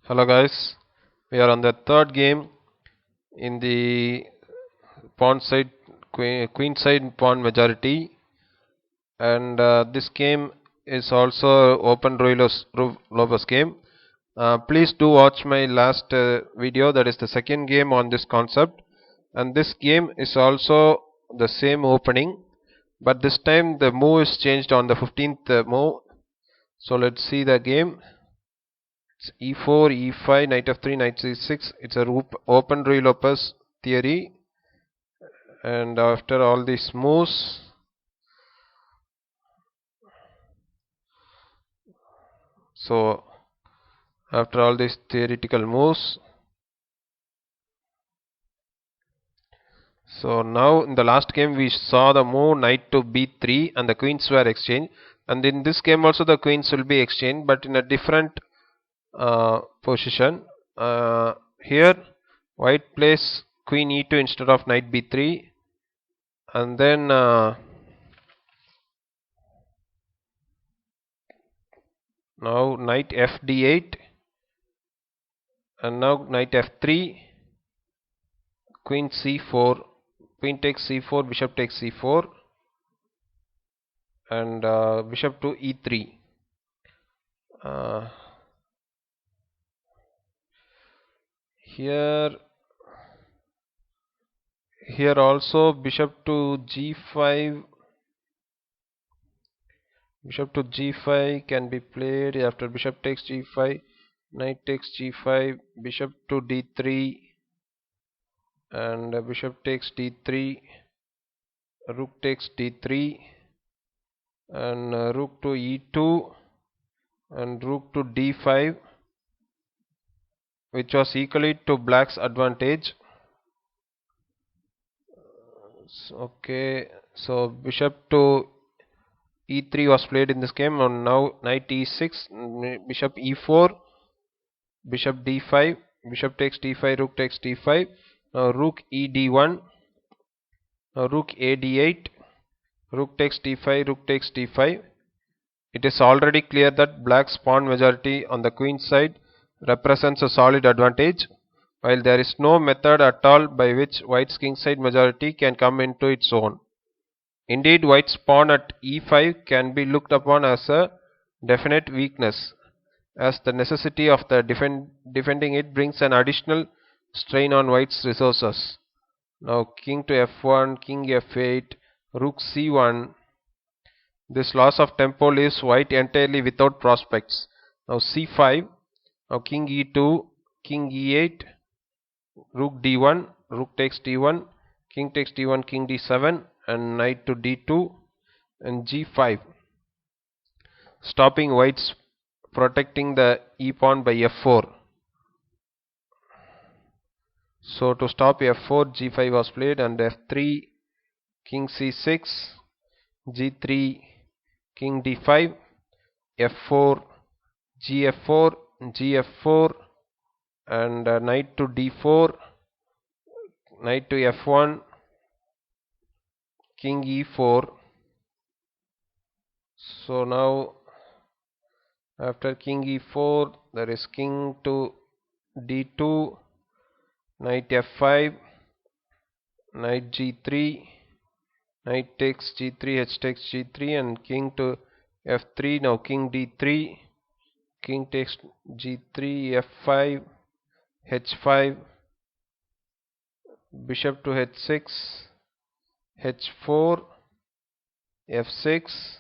Hello guys, we are on the third game in the pawn side Queenside pawn majority, and this game is also open Lopez game. Please do watch my last video, that is the second game on this concept, and this game is also the same opening, but this time the move is changed on the 15th move. So let's see the game. It's e4, e5, knight f3, knight c6. It's a open Ruy Lopez theory. And after all these moves, so after all these theoretical moves, so now in the last game we saw the move knight to b3 and the queens were exchanged. And in this game also the queens will be exchanged, but in a different position. Here white plays queen e2 instead of knight b3, and then now knight fd8, and now knight f3, queen c4, queen takes c4, bishop takes c4, and bishop to e3. Uh, here here also bishop to g5, bishop to g5 can be played. After bishop takes g5, knight takes g5, bishop to d3, and bishop takes d3, rook takes d3, and rook to e2, and rook to d5, which was equally to black's advantage. Okay, so bishop to e3 was played in this game, and now knight e6, bishop e4, bishop d5, bishop takes d5, rook takes d5, now rook e d1, now rook a d8, rook takes d5, rook takes d5. It is already clear that black's pawn majority on the queen side represents a solid advantage, while there is no method at all by which white's kingside majority can come into its own. Indeed, white's pawn at e5 can be looked upon as a definite weakness, as the necessity of the defending it brings an additional strain on white's resources. Now king to f1, king f8, rook c1. This loss of tempo leaves white entirely without prospects. Now c5, now king e2, king e8, rook d1, rook takes d1, king takes d1, king d7, and knight to d2, and g5, stopping white's protecting the e pawn by f4. So to stop f4, g5 was played, and f3, king c6, g3, king d5, f4, gf4, gf4, and knight to d4, knight to f1, king e4. So now after king e4 there is king to d2, knight f5, knight g3, knight takes g3, h takes g3, and king to f3. Now king d3, king takes g3, f5, h5, bishop to h6, h4, f6,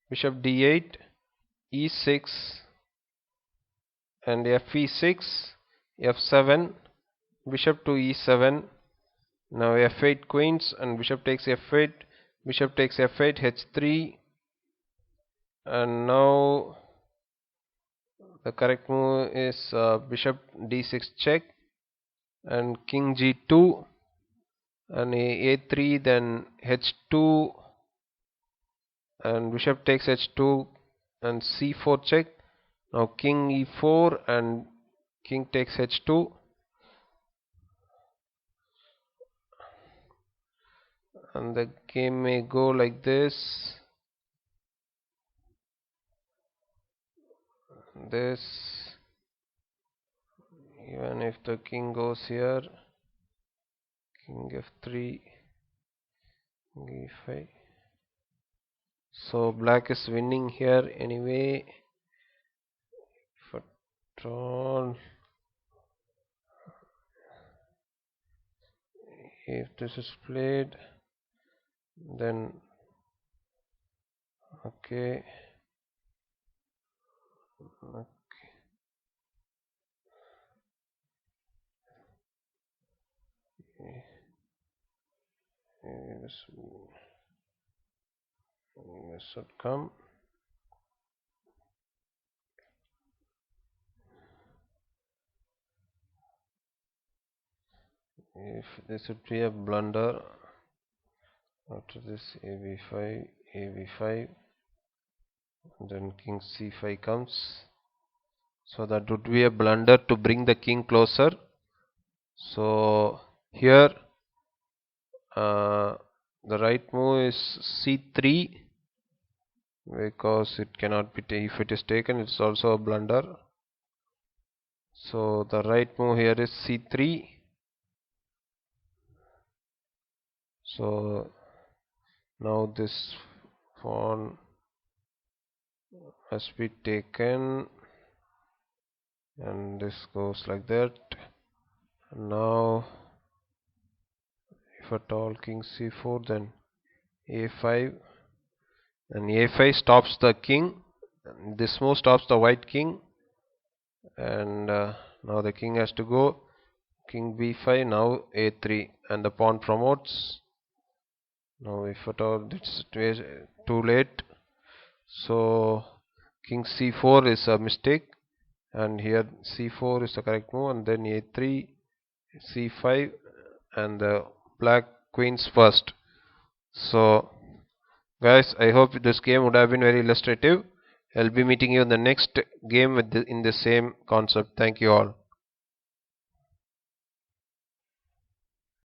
bishop d8, e6, and fe6, f7, bishop to e7. Now f8 queens, and bishop takes f8, bishop takes f8, h3, and now the correct move is bishop d6 check, and king g2, and a3, then h2, and bishop takes h2, and c4 check. Now king e4, and king takes h2, and the game may go like this, this, Even if the king goes here, king f3, king e5. So black is winning here anyway. If at all, if this is played, then okay. This should come. If this would be a blunder, after this ab5, ab5, then king c5 comes. So that would be a blunder to bring the king closer. So here the right move is c3 because it cannot be if it is taken, it's also a blunder. So the right move here is c3. So now this pawn has been taken, and this goes like that. Now if at all king c4, then a5, and a5 stops the king. This move stops the white king, and now the king has to go. King b5, now a3, and the pawn promotes. Now if at all it's too late, so king c4 is a mistake, and here c4 is the correct move, and then a3, c5, and the black queens first. So guys, I hope this game would have been very illustrative. I'll be meeting you in the next game with in the same concept. Thank you all.